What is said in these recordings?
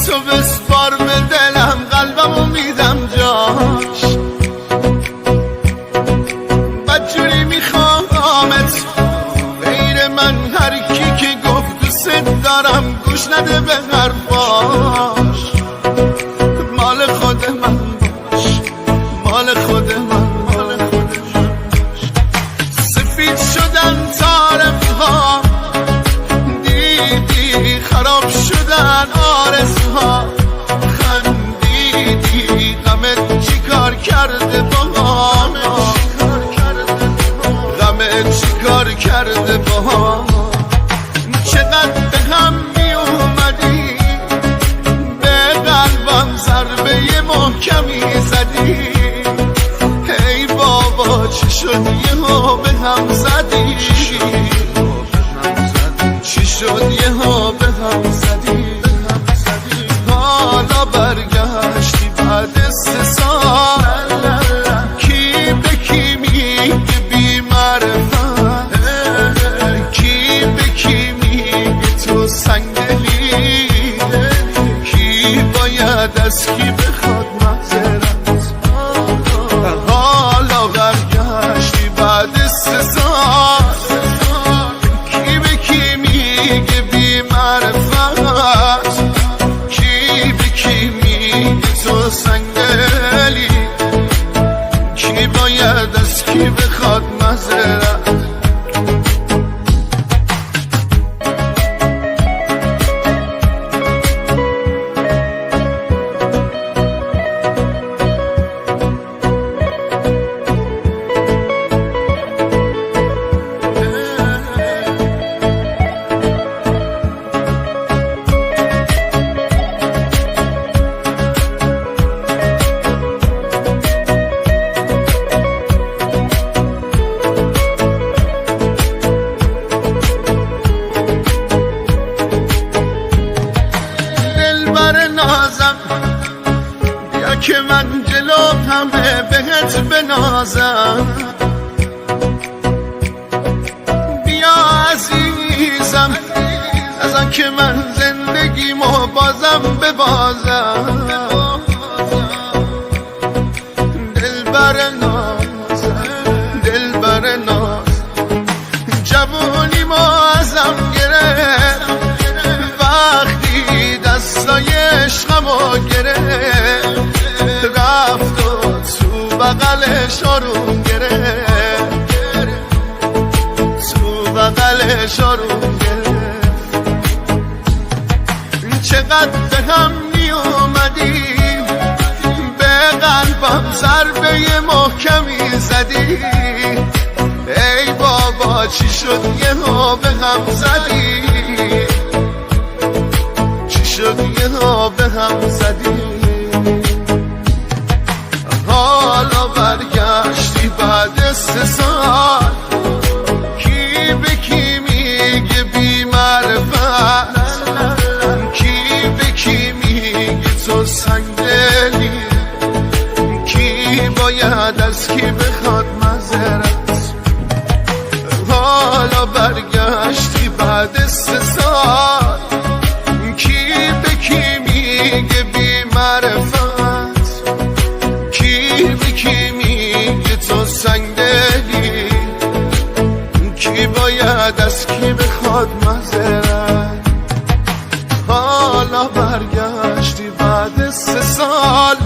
تو بسپار به دلم، قلبمو میدم جاش، بدجوری میخوامت غیر من، هر کی که گفت دوست دارم گوش نده به حرفاش. مال خود من باش، مال خود من، مال خود من. سفید شدن طرفها، دیدی خراب شدن آرزوها، خندیدی غمت چی کار کرده با غمت چی کار کرده با چقدر به هم می اومدی، به قلبم ضربه محکمی زدی. ای بابا چی شد یهو به هم زدی، چی شد یهو به هم زدی. حالا برگشتی بعد 3 سال، کی به کی میگه بی معرفت، کی به کی میگه تو سنگدلی، کی باید از کی بخواد معذرت. حالا برگشتی بعد 3 سال، کی به کی میگه بی معرفت، کی به کی میگه تو سنگدلی، کی باید از کی بخواد معذرت. بیا که من جلو همه بهت بنازم، بیا عزیزم از آن که من زندگیمو بازم ببازم. دلبر نازم، دلبر ناز، جوونیمو ازم گرفت وقتی دستای عشقمو گرفت، رفت و تو بغلش آروم گرفت، تو بغلش آروم گرفت. چقدر به هم می اومدیم، به قلبم ضربه محکمی زدی. ای بابا چی شد یهو به هم زدی، چی شد یهو به هم زدی. حالا برگشتی بعد 3 سال، کی به کی میگه بی معرفت، کی به کی میگه تو سنگدلی، کی باید از کی بخواد معذرت. حالا برگشتی بعد 3 سال، کی به کی میگه بی معرفت، کی به کی میگه تو سنگدلی، کی باید از کی بخواد معذرت. حالا برگشتی بعد 3 سال،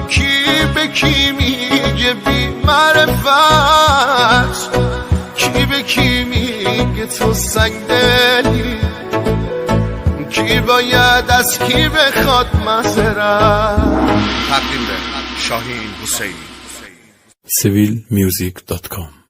کی به کی میگه بی معرفت، کی به کی میگه تو سنگدلی، کی باید از کی بخواد معذرت. تقدیم به شاهین حسینی. civilmusic.com